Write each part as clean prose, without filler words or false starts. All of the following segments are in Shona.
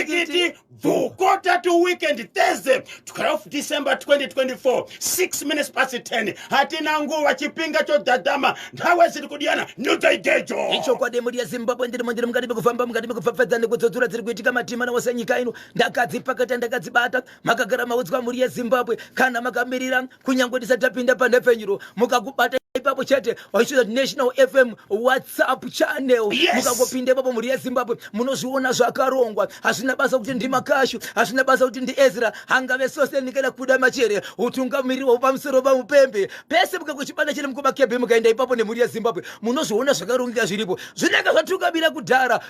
Tikiti Vukota to weekend Thursday 12 December 2024 6 minutes past 10 hatina nguwa chipinga cho dadama nawe ziri kudiana nutaigejo icho kwa demo ya Zimbabwe ndiri mondiri mukati bekufamba mukati bekufafadza nekudzodzura dziri kuitika matima nawose nyika ino ndakadzipakata ndakadzibata makagara maudzwa muri yeZimbabwe kana makamirira kunyangwe tisatapinda panhepfenyuro mukakubata ipapo chete wachiita National FM WhatsApp channel mukangopinda ipapo muri yeZimbabwe munozviona zvakarongwa hazvina basa kuti ndi Makashu hazvina basa kuti ndi Ezra hangave sose nikana kuda machere utungamiriri wapamusoro pamupembe pese mukakuchibana chiri mukumakebhe mukaenda ipapo nemuri yeZimbabwe munozviona zvakarongeka zviripo zvinenge zvatukabira kudhara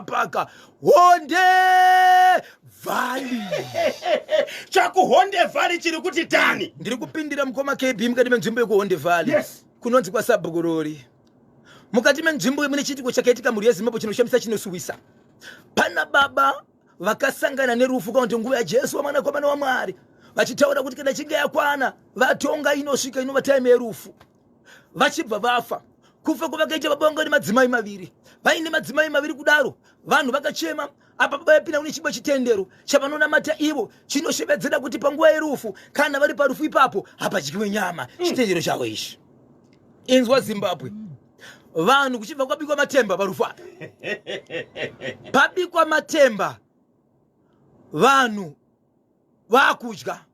paka Honde Valley chaku Honde Valley chiri kuti tani ndiri kupindira mukoma KB mukati menzvimbo yekuHonde Valley kunonzi kwa Sabhukurori mukati menzvimbo mune chitiko chakaitika muri yeZimbabwe chinoshamisa chinosuwisa pana baba vakasangana nerufu kana kuti nguva yaJesu mwanakomana waMwari vachitaura kuti kana chinge yakwana vatonga inosvika inova time yerufu vachibva vafa kufa kwavakaita baba vangu nemadzimai maviri vaine madzimai maviri kudaro vanhu vakachema apa baba yapinda kune chimwe chitendero chavanonamata ivo chinoshevedzera kuti panguva yerufu kana vari parufu ipapo hapadyiwe nyama chitendero chavo ichi inzwa Zimbabwe vanhu kuchibva kwabikwa matemba parufu apa pabikwa matemba vanhu vakudya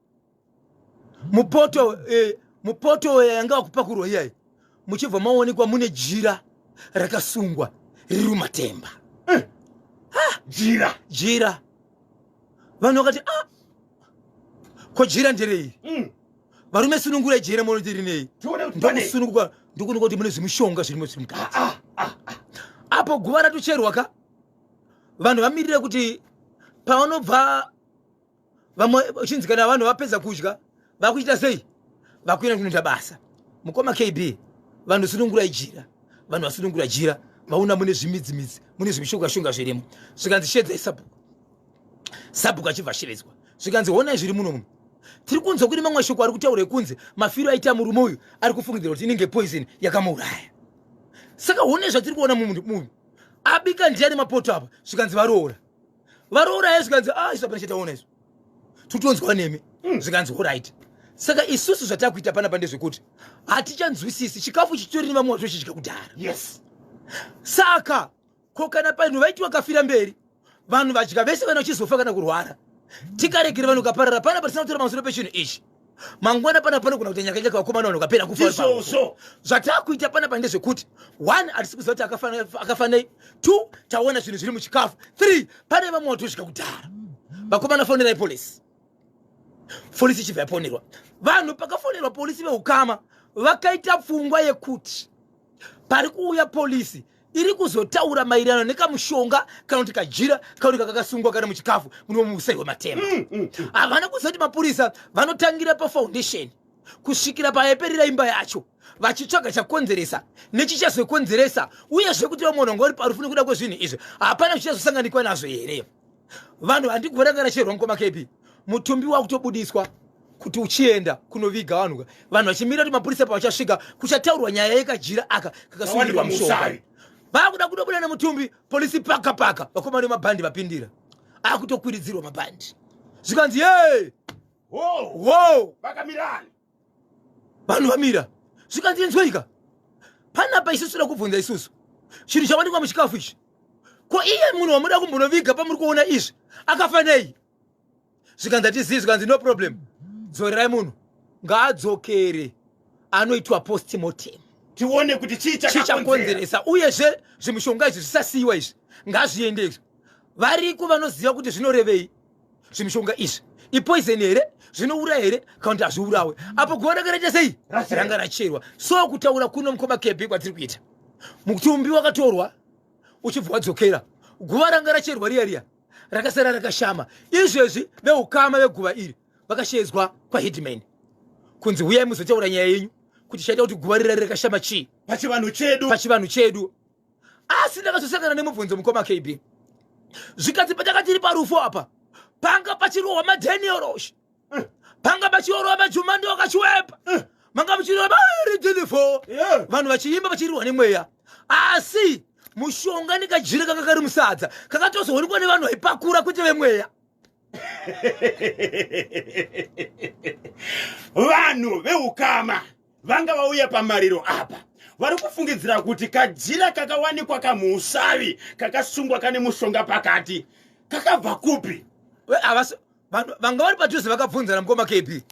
mupoto yanga wakupakurwa iyai muchibva maonekwa mune jira rakasungwa riri mumatemba jira vanhu vakati ko jira nderei varume sunungura jira monotirinei ndokusununguka ndokunoka kuti mune zvimushonga zvirimo zviri mukati apo guva ratocherwaka vanhu vamirira kuti pavanobva vamwe uchinzikana vanhu vapedza kudya vakuita sei vakuenda kunoita basa mukoma KB vanhu sunungura jira vanhu vasunungura jira vaona mune zvimidzimidzi mune zvimishonga zvirimo zvikanzi shedza sabhuku achibva shevedzwa zvikanzi honai zviri muno tiri kunzwa kuti mamwe shoko ari kutaura ekunze mafiro aita murume uyu ari kufungidzira kuti inenge poison yakamuuraya saka honai zvatiri kuona munhu abika ndiani mapoto apa zvikanzi varoora ye zvikanzi isapana chataona izvo tutonzwa nemi zvikanzi alright saka isusu zvatakuita panapa ndezvekuti hatichanzwisisi chikafu chitori nevamwe vatochidya kudhara saka ko kana panhu vaiti vakafira mberi vanhu vadya vese kana vachizofa kana kurwara tikaregere vanhu kaparara pana patisina kutora mamusoro pechinhu ichi mangwana pana panogona kuti nyaka ichaka vakomana vanhu vakapera kufa zvatakuita panapa ndezvekuti 1 hatisi kuziva kuti akafanei 2 taona zvinhu zviri muchikafu 3 pane vamwe vatodya kudhara vakomana fonerai polisi ichibva yaponerwa vanhu pakafonerwa polisi veukama vakaita pfungwa yekuti pari kuuya polisi iri kuzotaura maererano nekamushonga kana kuti kajira kana kuti kakasungwa kana muchikafu muno musai wematemba havana kuziva kuti mapurisa vanotangira pafoundation kusvikira payeperera imba yacho vachitsvaga chakonzeresa nechichazokonzeresa uyezve kuti vamwe vanhu vari parufu nekuda kwezvinhu izvi hapana zvichazosanganikwa nazvo here vanhu handikuvarangana cherwa mukoma KB mutumbi wakutobudiswa kuti uchienda kunoviga vanhu vachimira kuti mapurisa pavachasvika kuchataurwa nyaya yekajira aka kakasungirwa mushonga vakuda kudobuda nemutumbi polisi paka vakomana nemabhandi vapindira akutokwiridzirwa mabhandi zvikanzi vakamirani vanhu vamira zvikanzi enzweika panapa isusu rakubvunza isusu chinhu chawanikwa muchikafu ichi ko iye munhu wamuda kumbonoviga pamuri kuona izvi akafanei zvikanzi hatizivi zvikanzi no problem dzorerai munhu ngaadzokere anoitwa postmortem tione kuti chichakonzeresa uyezve zvimushonga izvi zvisasiyiwa izvi ngazviende izvi variko vanoziva kuti zvinorevei zvimushonga izvi ipoison here zvinouraya here kana kuti hazviurawe apo guva rakaraita sei ranga racherwa so kutaura kuno mukoma KB kwatiri kuita mutumbi wakatorwa uchibva wadzokera guva ranga racherwa riya rakasara rakashama izvezvi veukama veguva iri vakashedzwa kwahitman kunzi uyai muzotaura nyaya yenyu kuti chaita kuti guva rira rakashama chii pachivanhu chedu asi ndakazosangana nemubvunzo mukoma KB zvikati patakatiri parufu apa panga pachirohwa maDaniel Rosh panga pachirohwa majumando akachiwepa manga pachirohwa maridilifo vanhu vachiimba vachirirwa nemweya asi mushonga nikajira kakakari musadza kakatozoonekwa nevanhu vaipakura kuti vemweya. Vanhu veukama vanga vauya pamariro apa vari kufungidzira kuti kajira kakawanikwa kamuusavi kakasungwa kane mushonga pakati kakabva kupi? Vanga vari padhuze vakabvunzana mukoma KP.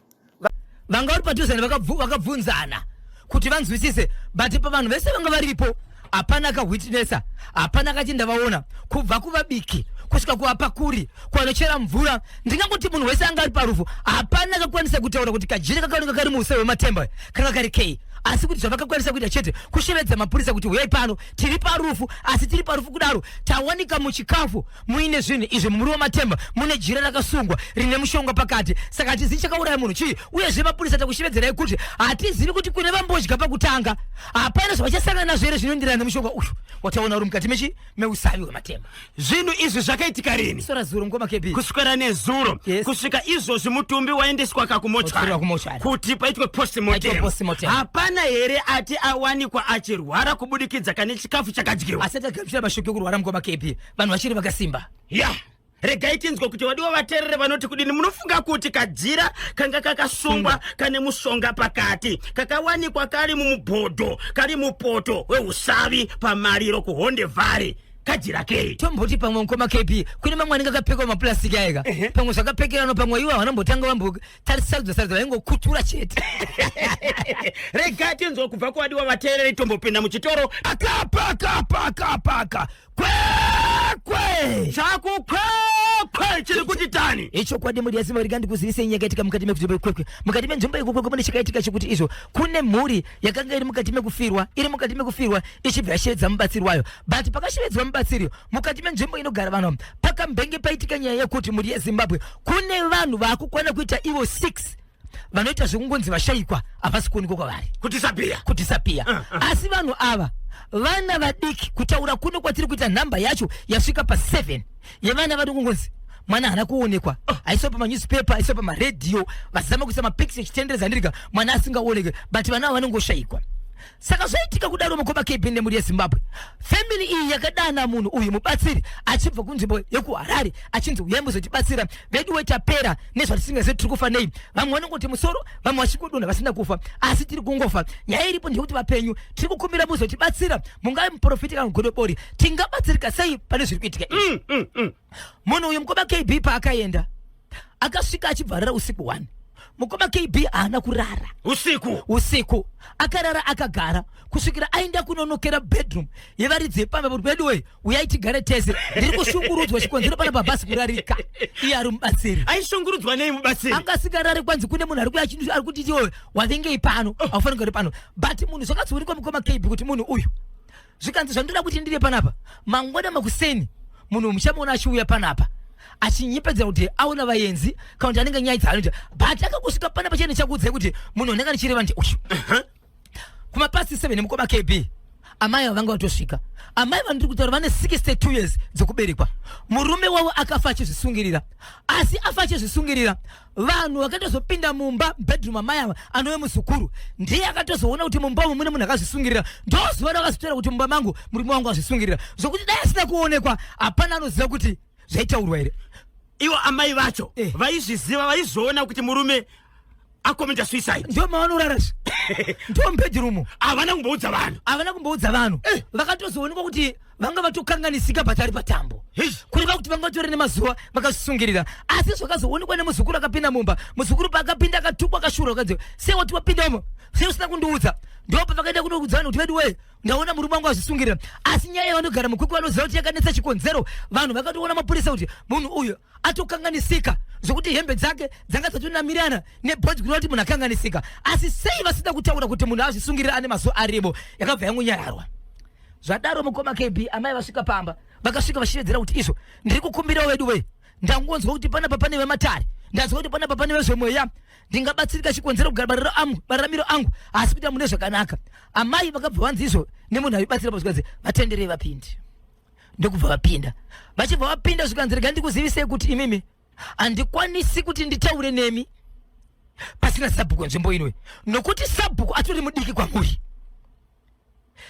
Vanga vari padhuze vakabvunzana kuti vanzwisise, but pavanhu vese vanga varipo hapana akawitnessa, hapana akati ndavaona, kubva kuvabiki kusvika kuvapakuri kwanochera mvura. Ndingangoti munhu wese anga ari parufu hapana akakwanisa kutaura kuti kajira kakaoneka kari muuseve wematemba kanga kari kei, asi kuti zvavakakwanisa kuita chete kushevedza mapurisa kuti huyai pano tiri parufu, asi tiri parufu kudaro tawanika muchikafu muine zvinhu izvi mumuri wematemba mune jira rakasungwa rine mushonga pakati, saka hatizivi chakauraya munhu chii, uyezve mapurisa takushevedzerai kuti hatizivi kuti kune vambodya pakutanga, hapana zvavachasangana nazvo here zvinondirana nemushonga uyu wataona uri mukati meusavi wematemba. Zvinhu izvi zvakaitika rini? Sora zuro ngoma KP. Kuswera nezuro. Yes. Kusvika izvozvi mutumbi waendeswa kakumochari kuti paitwe postmortem. Hapana here ati awanikwa achirwara kubudikidza kane chikafu chakadyiwa? Asati agamuchira mashoko ekurwara mungoma KP, vanhu vachiri vakasimba. Ya, regai tinzwe kuti wadiwa vateerere vanoti kudini. Munofunga kuti kajira kanga kakasungwa kane mushonga pakati kakawanikwa kari mumubhodho kari mupoto weusavi pamariro kuhonde vhari kajira kei? Tomboti pamwe mukoma KP kune mamwe anenge akapfekwa mapurasitiki aika pamwe zvakapekerano pamwe iwo vanambotanga vambotarisarudza vaingokutura chete. Regai tinzwe kubva kuwadiwa vateereri tombopinda muchitoro akapaka kwekwe chakukwekwe chiri kuti tani icho kwadi muri yaziva rika ndikuzivise nyakatika mukati mekuzimba kwekwe mukati menzvimbo ikoko mune chakaitika chekuti izvo kune mhuri yakanga iri mukati mekufirwa ichibva yashevedza mubatsiri wayo, but pakashevedzwa mubatsiri mukati menzvimbo inogara vanhu pakambenge paitika nyaya yekuti mhuri yeZimbabwe kune vanhu vaakukwana kuita ivo 6 vanoita zvekungonzi vashayikwa havasi kuonekwa kwavari kutisapia. Asi vanhu ava vana vadiki kutaura kuno kwatiri kuita nhamba yacho yasvika pa7 yevana vari kungonzi mwana haana kuonekwa, aiso pamanewspaper aiso pamaredhiyo vazama kuisa mapicture chitendereza ndirika mwana asingaoneke, but vana ava vanongoshayikwa. Saka zvaitika kudaro mukoma KP nemhuri yeZimbabwe. Family iyi yakadana munhu uyu mubatsiri achibva kunzvimbo yekuHarare achinzi uyai muzotibatsira vedu wetapera nezvatisingazivi tiri kufa nei, vamwe vanongoti musoro vamwe vachikudonha vasina kufa asi tiri kungofa. Nyaya iripo ndeyekuti vapenyu tiri kukumbira muzotibatsira, mungai muprofita kana godobori tingabatsirika sei pane zviri kuitika izvi. Munhu uyu mukoma KP paakaenda akasvika achibvarira usiku 1. Mukoma KP haana kurara usiku akarara akagara kusvikira aenda kunonokera bedroom yevaridzi yepamba kuti pedu we uyai tigare tese ndiri kushungurudzwa chikonzero pana pabhasi kurarika. Iye ari mubatsiri aishungurudzwa nei mubatsiri? angasingarari kwanzi kune munhu ari kuti iwe wavengei pano aufani kugara pano, but munhu zvakatsoonekwa mukoma KP kuti munhu uyu zvikanzi zvandoda kuti ndiri panapa mangwana makuseni munhu muchamuona achiuya panapa achinyepedza kuti aona vaenzi kana kuti anenge nyaya dzaanoita, but akakusvika pana pachene chakuudza kuti munhu unenge ndichireva nje uyu kumapasi 7 mukoma KP amai vanga vatosvika. Amai vandiri kutaura vane 62 years dzekuberekwa. Murume wavo akafa achizvisungirira, asi afa achizvisungirira vanhu vakatozopinda mumba bedroom amai ava anove muzukuru ndiye akatozoona kuti mumba umu mune munhu akazvisungirira, ndozuva rakazvitora kuti mumba mangu murume wangu azvisungirira, zvokuti dai asina kuonekwa hapana anoziva kuti zvaitaurwa here. Ivo amai vacho vaizviziva, vaizoona kuti murume akomita suicide. Ndio mavanorara ndio mbedroom havana kumboudza vanhu vakatozoonekwa kuti vanga vatokanganisika patari patambo kureva kuti vanga vatori nemazuva vakazvisungirira, asi zvakazoonekwa nemuzukuru akapinda mumba. Muzukuru paakapinda akatukwa akashura akadzi sei wati wapindamo sei usina kundiudza, ndo pavakaenda kunoudza vanhu kuti vedu we ndaona murume wangu azvisungirira. Asi nyaya yavanogara mukwikwi vanoziva kuti yakanetsa chikonzero, vanhu vakatoona mapurisa kuti munhu uyu atokanganisika zvokuti hembe dzake dzanga dzatonamirana nebhodzi kunoti munhu akanganisika, asi sei vasina kutaura kuti munhu azvisungirira ane mazuva aribo yakabva yangunyararwa. Zvadaro mukoma KP amai vasvika pamba vakasvika vachiredzera kuti izvo ndiri kukumbira wedu we ndangonzwa kuti panapa pane vematare, ndanzwa kuti panapa pane vezvemweya, ndingabatsirika chikonzero kugara bararamiro angu asi kuita mune zvakanaka. Amai vakabva vanzi izvo nemunhu aibatsira pazvikanzi vatenderei vapinde, ndokubva vapinda. Vachibva vapinda zvikanzi rega ndikuzivisei kuti imimi handikwanisi kuti nditaure nemi pasina sabhuku nzvimbo inwe, nokuti sabhuku atori mudiki kwamuri.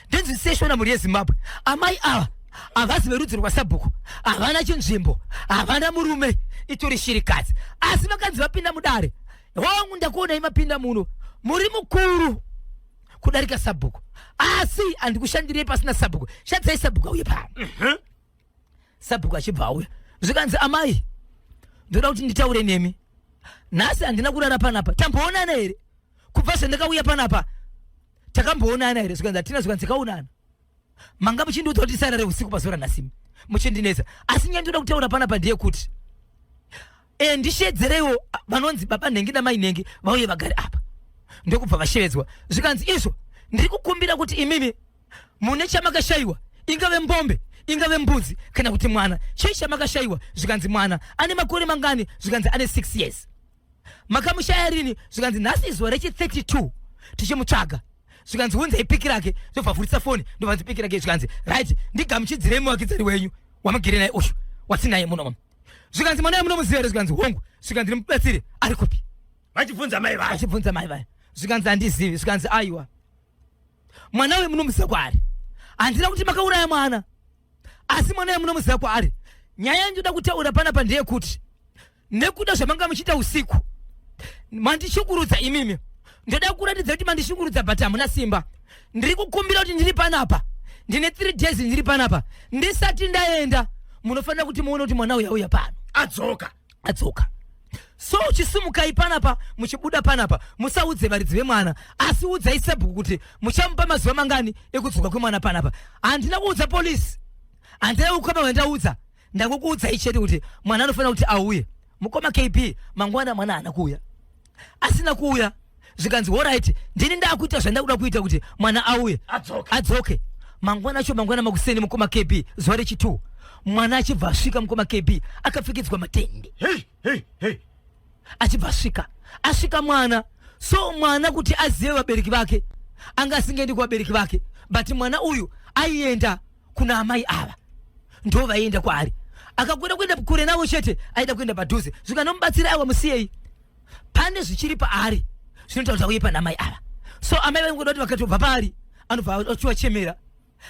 ndinziseshona muri yeZimbabwe amai ava avasi verudzi rwa Sabhuku havana chinzvimbo havana murume itori shirikadzi asi vakanzi vapinda mudare wangu ndakuona imapinda muno muri mukuru kudarika Sabhuku asi andikushandirei pasina Sabhuku shadzai Sabhuku auye pano Sabhuku achibva auya zvikanzi amai ndoda kuti nditaure nemi nhasi handina kurara panapa tamboonana here kubva zvandakauya panapa takamboonana here zvikanzi hatina zvikanzi kaonana manga muchindiudza kuti sarare usiku pazuva ranhasi muchindinetsa asi nyaya ndoda kutaura panapa ndeyekuti ndishedzereiwo vanonzi baba nhengi namai nhengi vauye vagare apa ndokubva vashevedzwa zvikanzi izvo ndiri kukumbira kuti imimi mune chamakashayiwa ingave mbombe ingave mbudzi kana kuti mwana chii chamakashayiwa zvikanzi mwana ane makore mangani zvikanzi ane 6 years makamushaya rini zvikanzi nhasi izuva rechi32 tichimutsvaga zvikanzi unzai piki rake ndobvavhurisa foni ndobva piki rake zvikanzi right ndigamuchidzirei muvakidzani wenyu wamugere naye uyu watinaye munomo zvikanzi mwana munomuziva here zvikanzi hongu zvikanzi ndimubatsire ari kupi vachibvunza mai vaya zvikanzi handizivi zvikanzi aiwa mwana uyu munomuziva kwaari handina kuti makauraya mwana asi mwana uyu munomuziva kwaari nyaya ndoda kutaura panapa ndeyekuti nekuda zvamanga muchiita usiku mandishungurudza imimi ndoda kuratidza kuti mandishungurudza but hamuna simba ndiri kukumbira kuti ndiri panapa ndine 3 days ndiri panapa ndisati ndaenda munofanira kuti muone kuti mwana uyu auya pano adzoka so chisumukai panapa muchibuda panapa musaudze varidzi vemwana asi udzai Sabhuku kuti muchamupa mazuva mangani ekudzoka kwemwana panapa handina kuudza polisi handina kukama wandaudza ndangokuudzai chete kuti mwana anofanira kuti auye mukoma KP mangwana mwana haana kuuya asina kuuya zvikanzi alright ndini ndakuita zvandakuda kuita kuti mwana auye adzoke mangwana acho mangwana makuseni mukoma KP zuva rechi2 mwana achibva asvika mukoma KP akapfekedzwa matende achibva asvika mwana so mwana kuti azive vabereki vake anga asingaendi kuvabereki vake but mwana uyu aienda kuna amai ava ndo vaienda kwaari akakwenda kuenda kure navo chete aida kuenda padhuze zvikanomubatsira aiwa musiyei pane zvichiri paari zvinotaura uye pana amai ava so amai vaingoda kuti vakatobva paari anobva achiwachemera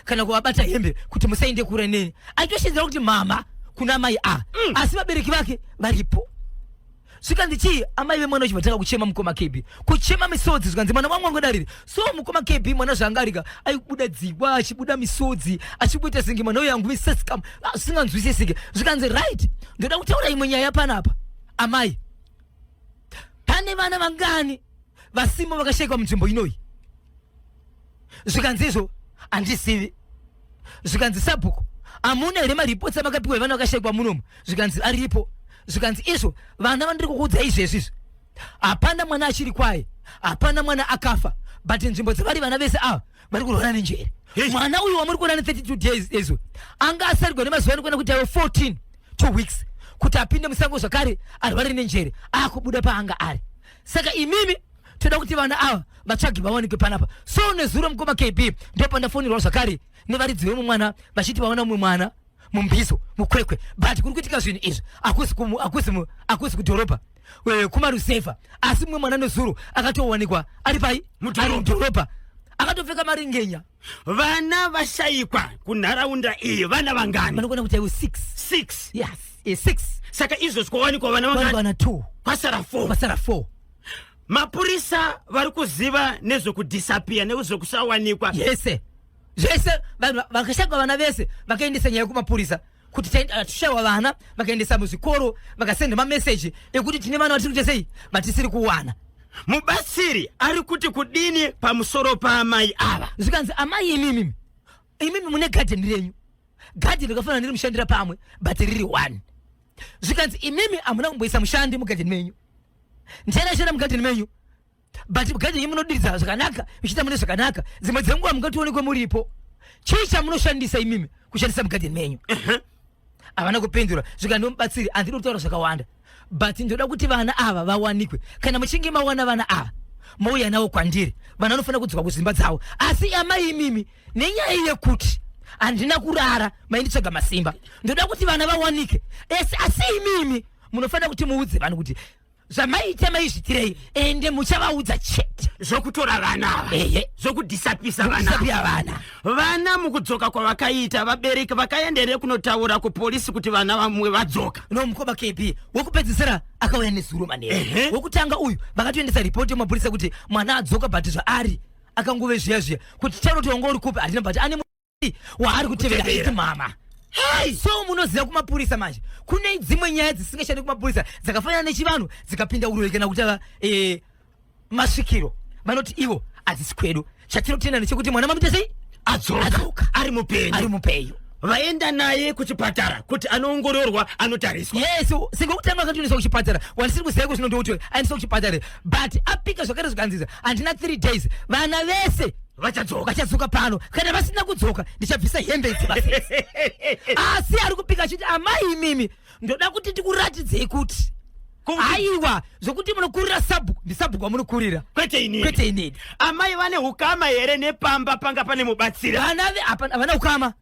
kana kuvabata hembe kuti musaende kure neni aitoshedzera kuti mama kuna amai ava asi vabereki vake varipo zvikanzi chii amai vemwana uchibva kuchema mukoma KB kuchema misodzi zvikanzi mwana wangu angodariri so mukoma KB mwana zvaangarika aibuda dzikwa achibuda misodzi achibuita zingi mwana uyu anguvisesika zvisinganzwisisike zvikanzi right ndoda kutaura imwe nyaya panapa amai pane vana vangani vasimo vakashayikwa munzvimbo inoyi zvikanzi izvo handizivi zvikanzi Sabhuku hamuna here maripotsi amakapiwa evana vakashayikwa munomu zvikanzi aripo zvikanzi izvo vana vandiri kukuudza izvezvizvi hapana mwana achiri kwaye hapana mwana akafa but nzvimbo dzavari vana vese ava vari kurwara nenjere mwana uyu wamuri kuona ne32 days izvo anga asarigwa nemazuva anokwenda kuti ave 14 2 weeks kuti apinde musango zvakare arware nenjere akubuda paanga ari saka imimi toda kuti vana ava vatsvagi vawanikwe panapa so nezuro mukoma KP ndopandafonirwa zvakare nevaridzi vemumwana vachiti vaona mumwe mwana mumbizo mukwekwe but kuri kuitika zvinhu izvi akusi kudhorobha kumarusevha asi mumwe mwana nezuro akatowanikwa ari pai ari mudhorobha akatopfeka maringenya vana vashayikwa kunharaunda iyi vana vangani vanokona kuti aiwo 6 yes 6 saka izvo zvikawanikwa vana vana 2 pasara 4 mapurisa vari kuziva nezvekudhisapiya nezvekusawanikwa yese zvese vakashayikwa vana vese vakaendesa nyaya kumapurisa kuti tushayiwa vana vakaendesa muzvikoro vakasenda mameseji ekuti tine vana vatiri kuita sei vatisiri kuwana mubatsiri ari kuti kudini pamusoro paamai ava zvikanzi amai imimi mune gadheni renyu gadheni rakafanana ndiri mushandira pamwe but riri 1 zvikanzi imimi hamuna kumboisa mushandi mugadheni menyu ndichana mugadheni menyu but mugadheni yenyu munodiridza zvakanaka muchiita mune zvakanaka dzimwe dzenguva mungatoonekwe muripo chii chamunoshandisa imimi kushandisa mugadheni menyu havana kupindura zvikandomubatsiri handiri kutaura zvakawanda but ndoda kuti vana ava vawanikwe kana muchinge mawana vana ava mauya navo kwandiri vana vanofanira kudzoka kuzimba dzavo asi amai imimi nenyaya yekuti handina kurara mainditsvaga masimba ndoda kuti vana vawanike asi imimi munofanira kuti muudze vanhu kuti zvamaita maizvitirei ende muchavaudza chete zvokutora vana zvokudhisapisa vana mukudzoka kwavakaita vabereki vakaenderere kunotaura kupolisi kuti vana vamwe vadzoka. No mukoma KP wokupedzisira akauya nezuro manene wokutanga uyu vakatoendesa ripoti yemapurisa kuti mwana adzoka but zvaari akangove zviya kuti charoti wanga uri kupi hatina but ane waari kutevera iti mama. So munoziva kumapurisa manje kune dzimwe nyaya dzisingashandi kumapurisa dzakafanana nechivanhu dzikapinda urwere kana kutava masvikiro vanoti ivo hadzisi kwedu chatinotenda nechekuti mwana mamuita sei adzoka ari mupenyu vaenda naye kuchipatara kuti anoongororwa anotariswa. Yes, singokutanga akatunisa kuchipatara wanisiri kuziva kuti ndouti aendisa kuchipatara but apika zvakare zvikanziza handina 3 days vana vese vachadzoka pano kana vasina kudzoka ndichabvisa hembe idzi basi. Asi ari kupika achiti amai mimi ndoda kuti tikuratidzei kuti aiwa zvokuti munokurira sabhuku ndisabhuku wamunokurira kwete inini. Amai vane ukama here nepamba panga pane mubatsira vana havana ukama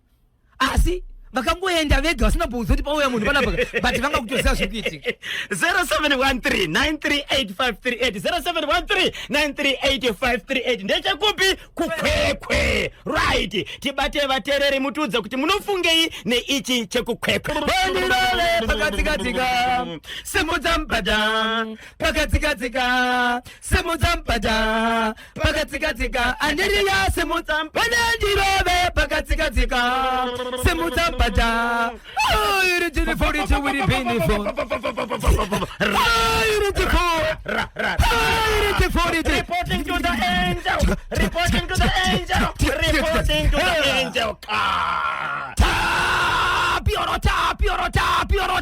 asi vakangoenda vega vasina bvunzo kuti pauya munhu panapa but vanga kutoziva zvekuitika. 0713938538 0713938538 ndechekupi kukwekwe right. Tibate vateereri mutiudze kuti munofungei neichi chekukwekwe. Bandirole pakatikatika semudzambada pakatikatika semudzambada pakatikatika andiriya bandirove pakatikatika semudzambada. Oh, you're the 42 with the penny for. Oh, you're the 42. Reporting to the angel. Reporting to the angel.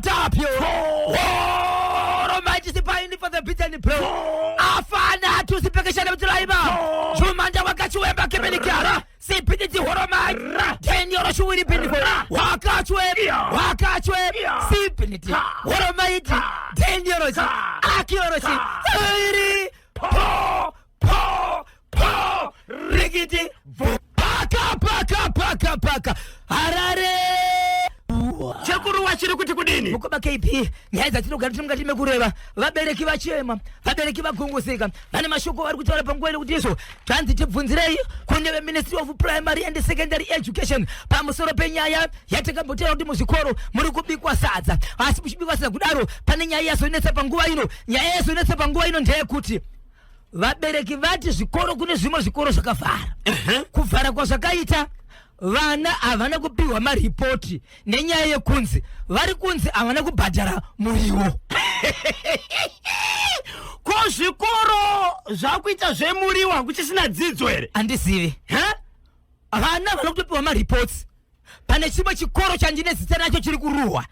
Tapio. Oh, Romantic buying for the bit and pro. Afana to the Pekashan of Driver. Jumanda Wakachueba Kemelikara. Sipidity Horoma. 10 euros will be paid for. Wakachweb. Sipidity. Horoma. 10 euros. Accuracy. Rigidity. Paka. Harare. Chekuruwa chiri kuti kudini mukoma KP nyaya dzatinogara tiri mukati mekureva vabereki vachema vabereki vagongoseka vane mashoko vari kutaura panguva kuti izvo tanzi tibvunzirei kune veministry of primary and secondary education pamusoro penyaya yatakambotera kuti muzvikoro muri kubikwa sadza asi muchibikwa sadza kudaro pane nyaya yazonetsa panguva ino. Nyaya yazonetsa panguva ino ndeyekuti vabereki vati zvikoro kune zvimwe zvikoro zvakavhara kuvhara kwazvakaita vana havana kupiwa maripoti nenyaya yekunzi vari kunzi havana kubhadhara muriwo. Ko zvikoro zvakuita zvemuriwo hakuchisina dzidzo here handizivi vana vana kutopiwa maripoti pane chimwe chikoro chandine zita nacho chiri kuruhwa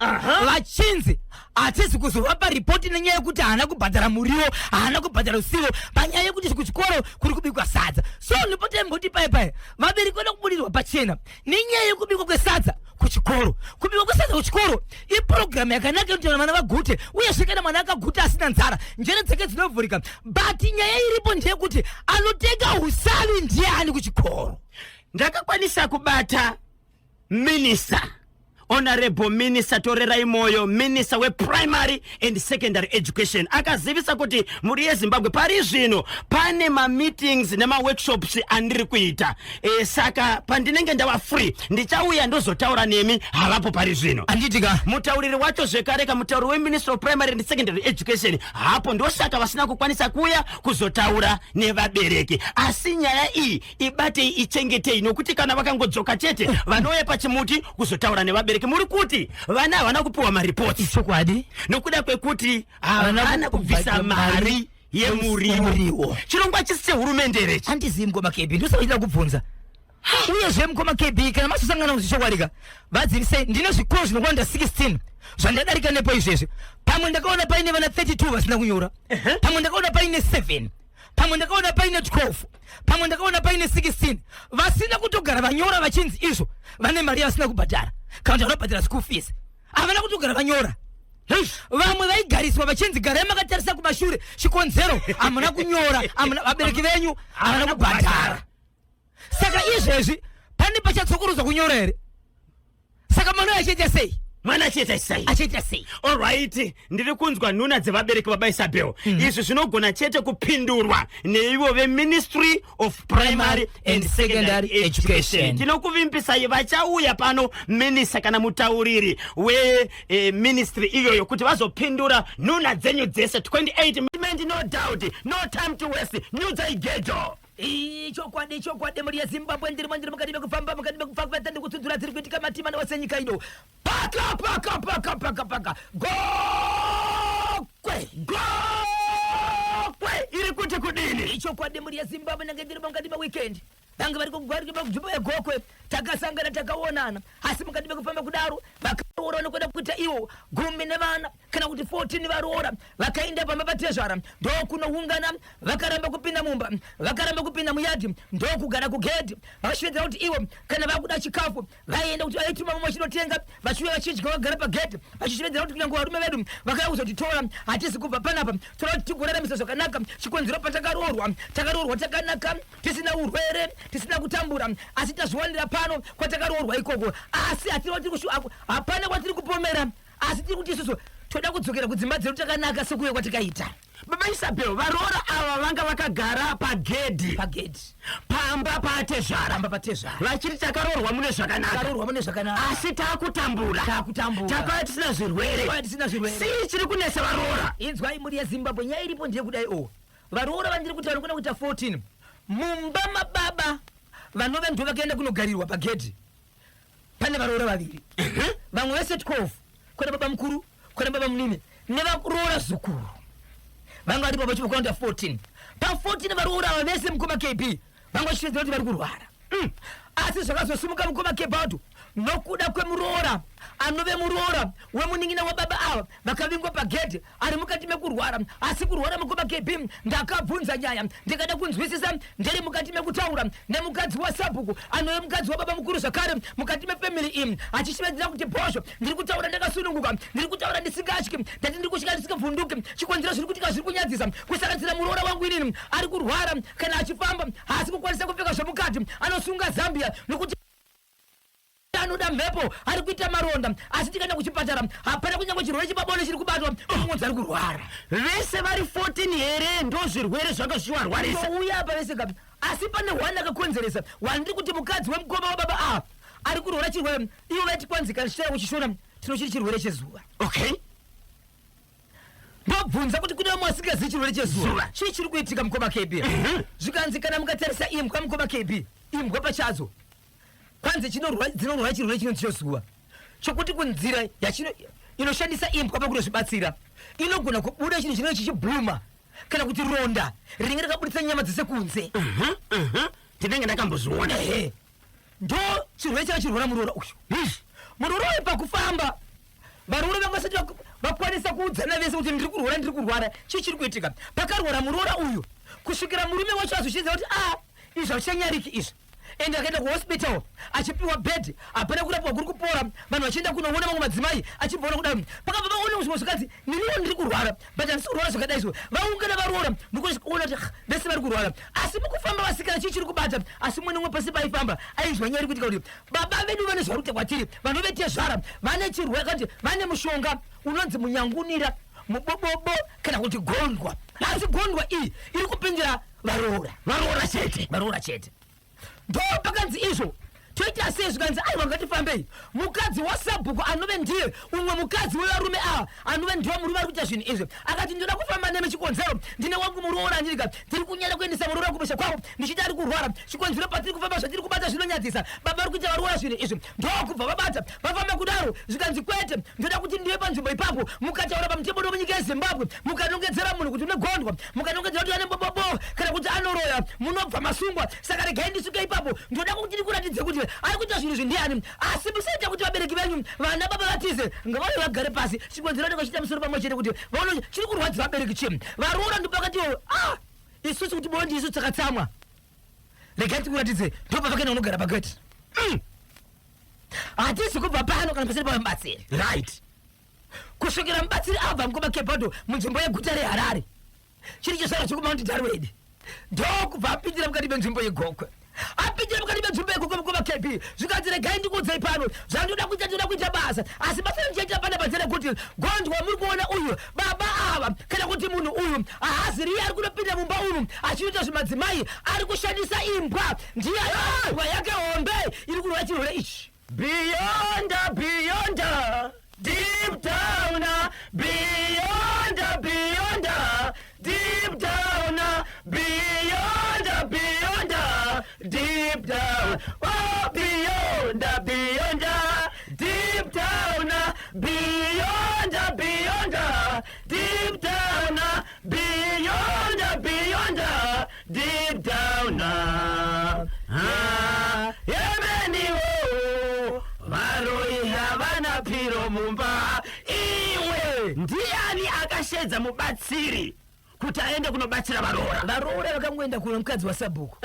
vachinzi hatizi kuzovapa ripoti nenyaya yekuti haana kubhadhara muriwo haana kubhadhara usivo panyaya yekuti kuchikoro kuri kubikwa sadza. So nipotei mboti pai vabereki vana kubudirwa pachena nenyaya yekubikwa kwesadza kuchikoro. Kubikwa kwesadza kuchikoro ipurogiramu yakanaka kuti vana vagute uyezve kana mwana akaguta asina nzara njere dzake dzinovhurika but nyaya iripo ndeyekuti anotenga usavi ndiani kuchikoro. Ndakakwanisa kubata Minister, Honorable Minister Torerai Moyo, Minister we Primary and Secondary Education. Akazivisa kuti muri yeZimbabwe pari zvino pane ma meetings nema workshops andiri kuita. Saka pandinenge ndava free ndichauya ndozotaura nemi havapo pari zvino. Anditika mutauriri wacho zvekareka mutauri we Minister of Primary and Secondary Education hapo ndosaka vasina kukwanisa kuya kuzotaura nevabereki. Asi nyaya iyi ibate ichengetei nokuti kana vakangodzoka chete vanouya pachimuti kuzotaura nevabereki muri kuti vana havana kupiwa maripoti. Chokwadi nokuda kwekuti havana kubvisa mari yemuriwo. Chirongwa chisi hurumende rechi handizivi mukoma KP ndosaita kubvunza uyezve mukoma KP kana masosangana kuzvichokwarika vadzivisei ndine zvikoro zvinokwanda 16 zvandadarika nepo izvezvi. Pamwe ndakaona paine vana 32 vasina kunyora, pamwe ndakaona paine 7, pamwe ndakaona paine 12, pamwe ndakaona paine 16 vasina kutogara vanyora vachinzi izvo vane mari vasina kubhadhara kana kuti vanobhadhara school fees havana kutogara vanyora. Vamwe vaigariswa vachinzi garai makatarisa kumashure chikonzero hamuna kunyora vabereki venyu havana kubhadhara. Saka izvezvi pane pachatsokorozwa kunyora here. Saka mano yachiita sei mwana achiita sei achiita sei alright ndiri kunzwa nhuna dzevabereki baba Isabel izvi zvinogona chete kupindurwa neivo veministry of primary and secondary education tinokuvimbisai vachauya pano minista kana mutauriri weministry iyoyo kuti vazopindura nhuna dzenyu dzese 28 no doubt no time to waste nyudzaigejo chokwadi muri yezimbabwe ndiri mukati mekufamba ndi kutsudzura dziri kuitika matima newasenyika ino paka gokwe iri kuti kudini chokwadi muri yezimbabwe nange ndiri mukati meweekend vange vari kunzvimbo yegokwe takasangana takaonana asi mukati mekufamba kudaro vakaroora vanokwenda kuita iwo 10 kana kuti 14 varoora vakaenda pamba patezvara ndokunoungana vakaramba kupinda mumba vakaramba kupinda muyadhi ndokugara kugedhi vachipedzera kuti iwo kana vakuda chikafu vaenda kuti vaituma mumwe chinotenga vachiuya vachidya vagara pagedhi vachipedzera kuti kunyange varume vedu vakauya kuzotitora hatisi kubva panapa toda kuti tigoraramisa zvakanaka chikonzero patakaroorwa takanaka tisina urwere tisina kutambura asi tazviwanira pano kwatakaroorwa ikoko asi hapana kwatiri kupomera asi tiri kuti isusu toda kudzokera kudzimba dzedu takanaka sekuuya kwatikaita baba Isabel varoora ava vanga vakagara pagedhi pamba patezvara vachiti takaroorwa mune zvakanaka asi takutambura takauya tisina zvirwere sii chiri kunesa varoora inzwai muri yezimbabwe nyaya iripo ndiye kudai varoora vandiri kuti vanokona kuita 14 mumba mababa vanove ndo vakaenda kunogarirwa pagedhi pane varoora vaviri vamwe vese 12 kwena baba mukuru kwena baba munini nevaroora zukuru vanga varipo vachivakwanda 14 pa14 varoora ava vese mukoma kp vanga vachitedzera kuti vari kurwara asi zvakazosimuka mukoma kp ato nokuda kwemuroora anove muroora wemuningina wababa ava vakavingwa pagedhi ari mukati mekurwara asi kurwara mukoma kp ndakabvunza nyaya ndikada kunzwisisa ndiri mukati mekutaura nemukadzi wasabhuku anove mukadzi wababa mukuru zvakare mukati mefamily iyi achichivedzera kuti bhosho ndiri kutaura ndakasununguka ndiri kutaura ndisingatyi ndati ndiri kusvika ndisingamvhunduki chikonzero zviri kuitika zviri kunyadzisa kusakadzira muroora wangu inini ari kurwara kana achifamba haasi kukwanisa kupfeka zvomukati anosunga zambia nokuti anoda mhepo ari kuita maronda asi tikaenda kuchipatara hapana kunyange chirwere chepabonde chiri kubatwa umudzi ari kurwara vese vari 14 here ndo zvirwere zvakazviwarwarisa uya apa vese kapi asi pane hwani akakonzeresa wandiri kuti mukadzi wemukoma wababa ava ari kurwara chirwere ivo vatikwanzika zvichitara kuchishona tinochiri chirwere chezuva okay ndobvunza kuti kune vamwe vasingazivi chirwere chezuva chii chiri kuitika mukoma kp zvikanzi kana mukatarisa imbwa mukoma kp imbwa pachadzo kwanzi dzinorwara chirwere chinonzi chezuva chokuti kunzira inoshandisa imbwa pakutozvibatsira inogona kubuda chinhu chinenge chichibhuruma kana kuti ronda rinenge rakabudisa nyama dzese kunze ndinenge ndakambozviona ndo chirwere chava chirwara muroora uyu muroora uyu pakufamba varoora vangasati vakwanisa kuudzana vese kuti ndiri kurwara chii chiri kuitika pakarwara muroora uyu kusvikira murume wacho azvichidza kuti izvi hazvichanyariki izvi ende akaenda kuhospital achipiwa bhedhi hapana kurapwa kuri kupora vanhu vachienda kunoona mamwe madzimai achibvaona kudai pakabva vaone zvimwe zvikadzi niniwo ndiri kurwara but handisi kurwara zvakadaizvo vaungana varoora ndikuona kuti vese vari kurwara asi mukufamba vasikana chii chiri kubata asi mwe nemwe pasi paifamba ainzwa nyaya iri kuitika kuti baba vedu vane zvarute kwatiri vanhu vetezvara vane chirwere kandi vane mushonga unonzi munyangunira mubobobo kana kuti gondwa asi gondwa iyi iri kupindira varoora chete ndo pakanzi izvo toita sei zvikanzi aiwa ngatifambei mukadzi wasabhuku anove ndiye umwe mukadzi wevarume ava anove ndiwo murume ari kuita zvinhu izvi akati ndoda kufamba neme chikonzero ndine wangu muroora nyika tiri kunyanya kuendesa muroora kumusha kwavo ndichiti ari kurwara chikonzero patiri kufamba zvatiri kubata zvinonyadzisa baba ari kuita varoora zvinhu izvi ndokubva vabata vafamba kudaro zvikanzi kwete ndoda kuti ndive panzvimbo ipapo mukataura pamutemo munyika yezimbabwe mukanongedzera munhu kuti unegondwa mukanongedzera kuti ane bobobo kana kuti anoroya munobva masungwa saka regai ndisvike ipapo ndoda kuti ndikuratidze kuti ari kuita zvinhu zvindiani asi musaita kuti vabereki venyu vana baba vatize ngavauye vagare pasi chikonzero ndenge chiita musoro pamwe chete kuti vaone chiri kurwadza vabereki chii varoora ndopakatiwo isusu kuti bondi isu takatsamwa regai tikuratidze ndopavakaenda unogara pageti hatisi kubva pano kana pasiri pavamubatsiri right kusvikira mubatsiri abva mukoma kepato munzvimbo yeguta reharare chiri chesara chekumaunti darwed ndokubva apindira mukati menzvimbo yegokwe apindira mukati medzumba kukoma KP zvikanzi regai ndikuudzai pano zvandoda kuita basa asi basa richaita pana padzere kuti gondwa muri kuona uyu baba ava kana kuti munhu uyu ahaziriyi ari kunopinda mumba umu achinoita zvimadzimai ari kushandisa imbwa ndiye imbwa yake hombe iri kurwa chirwere ichi. Beyond, deep down, beyond, deep down, beyond, deep down, oh beyond, deep down, beyond, deep down, beyond, deep down. Piro mumba iwe ndiani akashedza mubatsiri kuti aende kunobatsira varoora vakangoenda kuno mukadzi waSabhuku.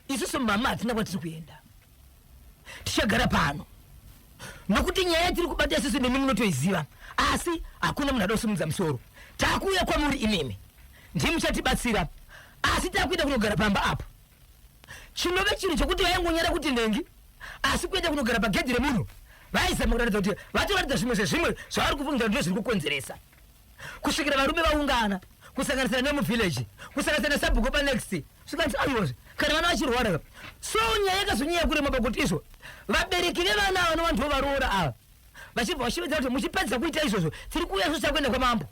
Isusu mama hatina kwatiri kuenda tichagara pano nokuti nyaya tiri kubata isusu nemi munotoiziva asi hakuna munhu adosimudza musoro takuuya kwamuri imimi ndimuchatibatsira asi takuenda kunogara pamba apo chinove chinhu chokuti vaingonyara kuti ndengi asi kuenda kunogara pagedhi remunhu vaizama kuratidza kuti vatoratidza zvimwe zvezvimwe zvavari kufunga ndo zviri kukonzeresa kusvikira varume vaungana kusanganisira nemuvhileji kusanganisira naSabhuku panext zvikanzi aiwozve kana vana vachirwara so nyaya yakazonyanya kurema pakuti izvo vabereki vevana vano vantu vovaroora ava vachibva vachivedza kuti muchipedza kuita izvozvo tiri kuuya so takuenda kwamambo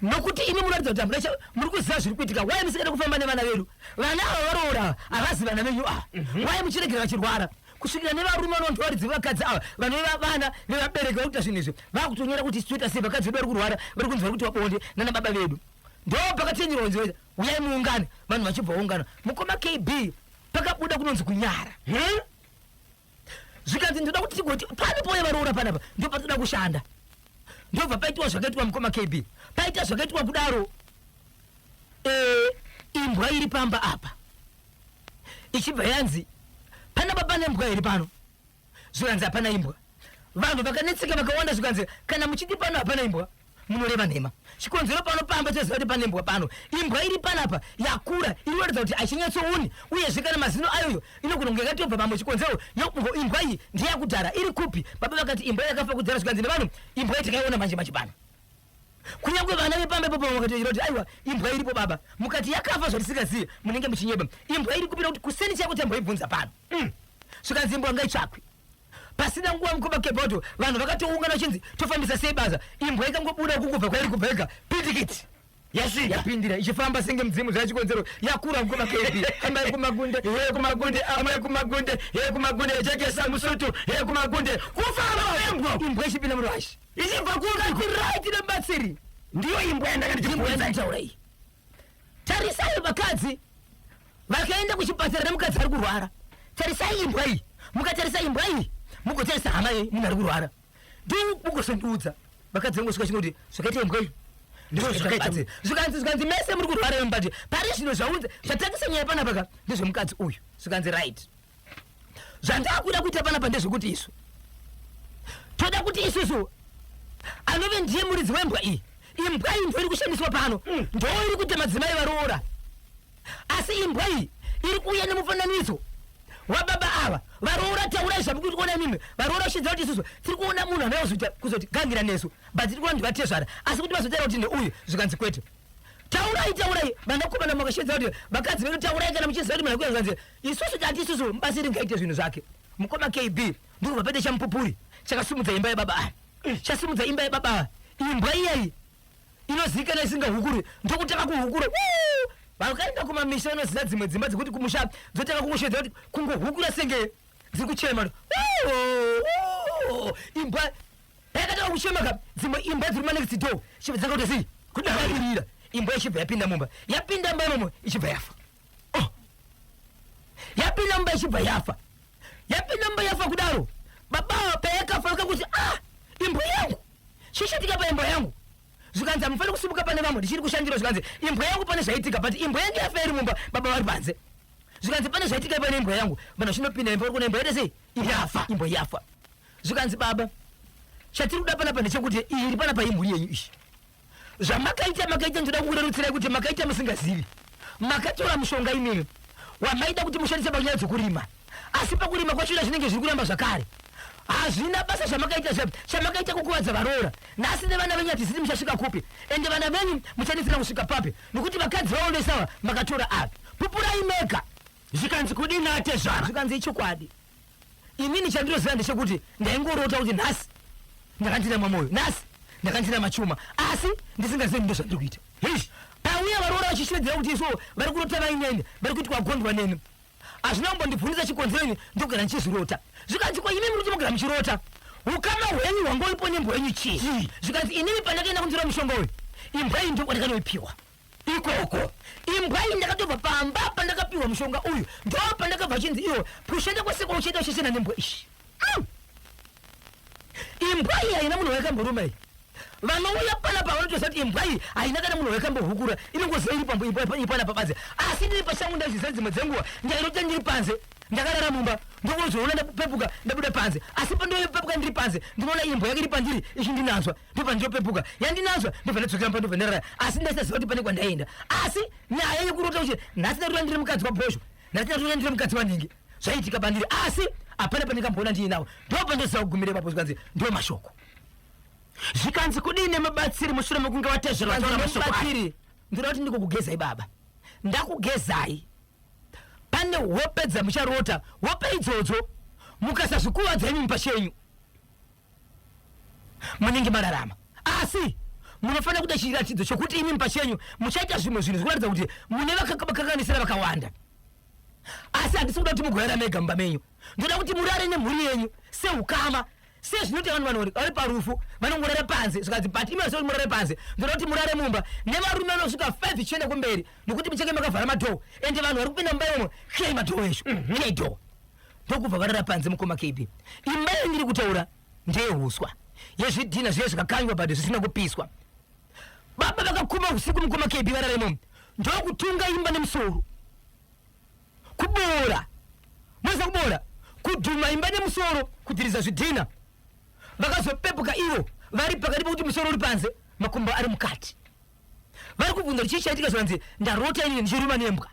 nokuti imi munoratidza kuti hamuna muri kuziva zviri kuitika wai musikada kufamba nevana vedu vana ava varoora havazi vana venyu ava wai muchiregera vachirwara kusvikira nevarume vanondovaridzi vakadzi ava vanova vana nevabereki vakuita zvinhu izvi vakutonyera kuti toita sei vakadzi vedu vari kurwara vari kunzi vari kuti vabonde nana baba vedu ndo pakatenderwa nzi uyai muungane vanhu vachibva ungana mukoma KB pakabuda kunonzi kunyara zvikanzi ndoda kuti tigoti panopoya varoora panapa ndo patoda kushanda ndobva paitiwa zvakaitwa mukoma KB paita zvakaitwa kudaro imbwa iri pamba apa ichibva yanzi panapa pane imbwa iri pano zvikanzi hapana imbwa vanhu vakanetseka vakawanda zvikanzi kana muchiti pano hapana imbwa munoreva nhema chikonzero pano pamba toziva kuti pane imbwa pano imbwa iri panapa yakura inoratidza kuti achinyatsouni uyezve kana mazino ayoyo inogona kunge yakatobva pamwe chikonzero imbwa iyi ndeyakudhara iri kupi baba vakati imbwa yakafa kudzara zvikanzi nevanhu imbwa iyi takaiona manje pano kunyange vana vepamba ipopo vakatoira kuti aiwa imbwa iripo baba mukati yakafa zvatisingazivi munenge muchinyeba imbwa iri kupira kuti kuseni chako tamboibvunza pano zvikanzi imbwa ngaitsvakwe pasina nguva mukoma KB vanhu vakatoungana vachinzi tofambisa sei basa imbwa ikangobuda kukubva kwairi kubveka pindikiti yasvika yapindira ichifamba senge mudzimu zvachikonzero yakura mukoma KB amai kumagunde amai kumagunde echekesa musutu kumagunde kufamba imbwa ichipinda murwashi ichibva kuraiti nebatsiri ndiyo imbwa yandakanditaura iyi tarisai vakadzi vakaenda kuchipatara nemukadzi ari kurwara tarisai imbwa iyi mukatarisa imbwa iyi mugotarisa hama iyi munhu ari kurwara ndi mugosondiudza vakadzi vangosvika chingoti zvakaita imbwa iyi zvikanzi mese muri kurwara vembati pari zvino zvaunze zvatakisa nyaya panapa ndezvemukadzi uyu zvikanzi right zvandakuda kuita panapa ndezvekuti isu toda kuti isusu anove ndiye muridzi wembwa iyi imbwa iyi ndo iri kushandiswa pano ndo iri kuti madzimai varoora asi imbwa iyi iri kuuya nemufananidzo wababa ava varoora taurai zvamukuti kuona mimi varoora uchidza kuti isusu tiri kuona munhu anozoita kuzoti gangira nesu but tiri kuona ndivatesvara asi kuti vazotaura kuti ndeuyu zvikanzi kwete taurai vanakomana makashedza kuti vakadzi vedu taurai kana muchiziva kuti manakuya zvikanzi isusu tati isusu basi ringaite zvinhu zvake mukoma KB ndikubva pete chamupupuri chakasimudza imba yebaba aya chasimudza imba yebaba aya imbwa iyayi inozivikana isingahukuri ndokutaka kuhukura vakaenda kumamisha vanoziva dzimwe dzimba dzekuti kumusha dzotanga kungoshedza kuti kungohukura senge dziri kuchema imbwa yakatanga kuchema ka dzimwe imba dziri manext door chibva dzanga kuti zii kudavirira imbwa ichibva yapinda mumba yapinda mumba imomo ichibva yafa yapinda mumba ichibva yafa kudaro baba payakafa vakakuti imbwa yangu chichitika paimba yangu zvikanzi hamufani kusimuka pane vamwe ndichiri kushandira zvikanzi imbwa yangu pane zvaitika but imbwa yangu yafa iri mumba baba vari panze zvikanzi pane zvaitika pane imbwa yangu vanhu vachinopinda imba uri kuona imbwa yete sei imbwa yafa zvikanzi baba chatiri kuda panapa ndechekuti iri panapa imbwa yenyu izvi zvamakaita ndoda kungurerutsirai kuti makaita musingazivi makatora mushonga imimi wamaida kuti mushandise panyaya dzokurima asi pakurima kwachona zvinenge zviri kuramba zvakare hazvina basa chamakaita kukuvadza varoora nhasi nevana venyu hatisiti muchasvika kupi ende vana venyu muchanisira kusvika papi nokuti vakadzi vaonesawa makatora api pupurai mega zvikanzi kudini atezvara zvikanzi ichokwadi imini chandinoziva ndechekuti ndaingorota kuti nhasi ndakandina mwamoyo nhasi ndakandina machuma asi ndisingazivi ndo zvandiri kuita pauya varoora vachishwedzera kuti iso vari kurota vainene vari kuitwa gondwa neni hazvina kumbondibvunisa chikonzereni ndogara ndichizvirota zvikanzi ko inimi muri kumogara muchirota ukama hwenyu hwanga uripo nembwa yenyu chii zvikanzi inimi pandakaenda kunzira mushonga uyu imbwa iyi ndo pandakanoipiwa ikoko imbwa iyi ndakatobva pamba pandakapiwa mushonga uyu ndo pandakabva chinzi iwo kushanda kweseko uchaita uchisina nembwa ishi imbwa iyi haina munhu wakamboruma iyi vanouya pana pavanotoziva kuti imbwa iyi haina kana munhu wakambohukura inongoziva iri pana pabadzi asi ndiri pachangu ndazviziva dzimwe dzenguva ndairota ndiri panze ndakarara mumba ndokuzoona ndapepuka ndabuda panze asi pandopepuka ndiri panze ndinoona imbwa yake iri pandiri ichindinanzwa ndopandinopepuka yandinanzwa ndobva ndadzokera pandobva asi ndasisaziva kuti pane kwandaenda asi nyaya yekurota kuti nhasi ndatora ndiri mukadzi wabhosho nhasi ndatora ndiri mukadzi wanhingi zvaitika pandiri asi hapana pandikamboona ndiinawo ndopandoziva kugumira ipapo zvikanzi ndo mashoko zvikanzi kudini mabatsiri mushure mekunge watezverwa mabatsiri ndinoda kuti ndikukugezai baba ndakugezai pane hope dzamucharota hope idzodzo mukasazvikuvadza imi pachenyu munenge mararama asi munofanira kuda chiratidzo chokuti imi pachenyu muchaita zvimwe zvinhu zvikuratidza kuti mune vakakanisira vakawanda asi handisi kuda kuti mugorara mega mumba menyu ndoda kuti murare nemhuri yenyu seukama sezvinoti vanhu vari parufu vanongorara panze zvikanzi but imi vasoti murare panze ndoda kuti murare mumba nevarume vanosvika 5 ichienda kumberi nokuti muchenge makavhara madhoo ende vanhu vari kupinda mumba imomo kei madhoo esho kei dhoo ndokubva varara panze mukoma kb imba yendiri kutaura ndeyehuswa yezvidhina zviye zvakakanywa bado zvisina kupiswa baba vakakuma usiku mukoma kb varara imomo ndokutunga imba nemusoro kuboora mweza kuboora kudhuma imba nemusoro kudhiriza zvidhina vakazopepuka ivo vari pakati pokuti musoro uri panze makumbo ari mukati vari kubvunza kuti chii chaitika zvanzi ndarota inini ndichiruma nembwa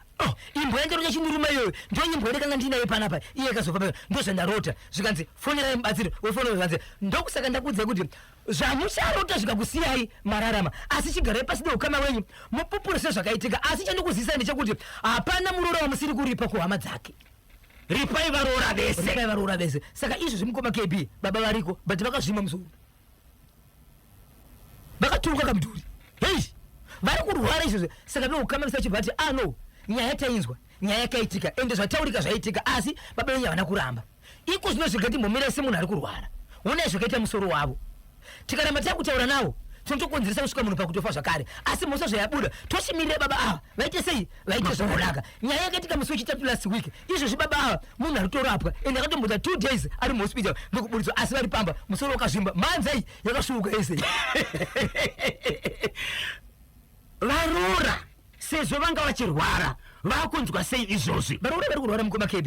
imbwa yandarota chindiruma iyoyo ndo nyimbwa yakanga ndinayo panapa iye ikazobva ndo zvandarota zvikanzi fonerai mubatsiri wefonero zvanzi ndokusaka ndakuudzai kuti zvamucharota zvikakusiyai mararama asi chigarai pasi neukama wenyu mupupure sezvakaitika asi chandikuzisai ndechekuti hapana muroora wamusiri kuripa kuhama dzake ripai varoora vese saka izvo zvimukoma kb baba variko but vakazvima musoro vakaturuka kamudhuri hei vari kurwara izvozvo saka veukama visachibva ti no nyaya tainzwa nyaya yakaitika ende zvataurika zvaitika asi baba venyu havana kuramba iko zvino zvigati mbomira semunhu ari kurwara una zvakaita musoro wavo tikaramba takutaura navo tinotokonzeresa kusvika munhu pakutofa zvakare asi musa zvayabuda toshimirire baba ava vaite sei vaite zvakanaka nyaya yakaitika musi wechitatu last week izvozvi baba ava munhu ari kutorapwa ende akatomboita 2 days ari muhospital ndokuburitswa asi vari pamba musoro wakazvimba manzai yakasvuuka yese varoora sezvo vanga vachirwara vakunzwa sei izvozvi varoora vari kurwara mukoma kb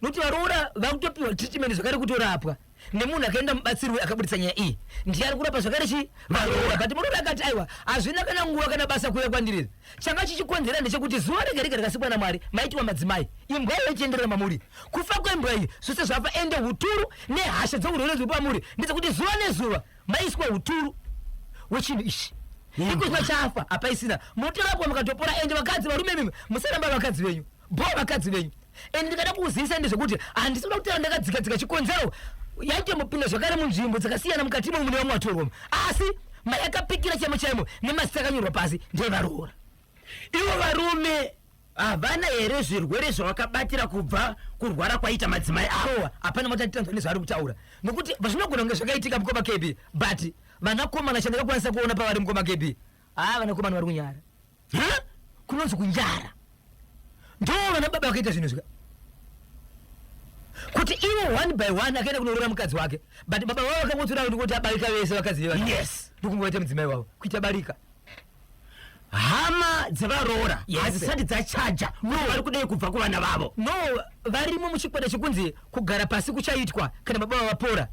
nokuti varoora vakutopiwa treatment zvakare kutorapwa nemunhu akaenda mubatsiri akabudisa nyaya iyi ndiye ari kurapa zvakare chi varoora but muroora akati aiwa hazvina kana nguva kana basa kuuya kwandiri changa chichikonzera ndechekuti zuva rega rega rakasikwa namwari maitiwa madzimai imbwa iyo ichienderera mamuri kufa kwembwa iyi zvose zvafa ende huturu nehasha dzourwere dziri pamuri ndedzekuti zuva nezuva maiswa huturu wechinhu ichi ikuswa chafa hapaisina mutorapwa mukatopora ende vakadzi varume mimi musaramba vakadzi venyu bo vakadzi venyu ende ndikada kuuzivisa ndezvekuti handisi kuda kutara ndakadzikadzika chikonzero yaitomupinda zvakare munzvimbo dzakasiyana mukatimo mune vamwe vatorwamo asi mayakapikira chaimo chaimo nemazita akanyorwa pasi ndevaroora ivo varume havana here zvirwere zvavakabatira kubva kurwara kwaita madzimai avo hapana matatitanzwa nezvaari kutaura nokuti zvinogonwa kunge zvakaitika mukoma kb but vanakomana chandakakwanisa kuona pavari mukoma kb vanakomana vari kunyara kunonzi kunjara ndo vana baba vakaita zvinhu zvika kuti ivo 1 by 1 akaenda kunoroora mukadzi wake but baba vavo vakangotsura kuti abarika vese vakadzi veva yes ndokungoita mudzimai wavo kuita barika hama dzevaroora hadzisati dzachaja kuti vari kudai kubva kuvana vavo no varimo muchikwata chekunzi kugara pasi kuchaitwa kana baba vapora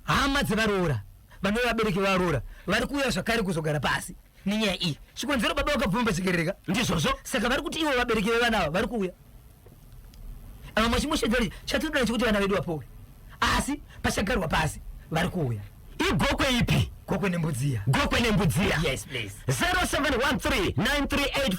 hama dzevaroora vanova vabereki varoora vari kuuya zvakare kuzogara pasi nenyaya iyi chikonzero baba vakabvuma pachikerereka ndizvozvo saka vari kuti ivo vabereki vevanava vari kuuya mwachimushedzeri chatinoda chikuti vana vedu vapowe asi pachagarwa pasi vari kuuya igokwe ipi gokwe nembudziya gokwe nembudziya yes please 0713 938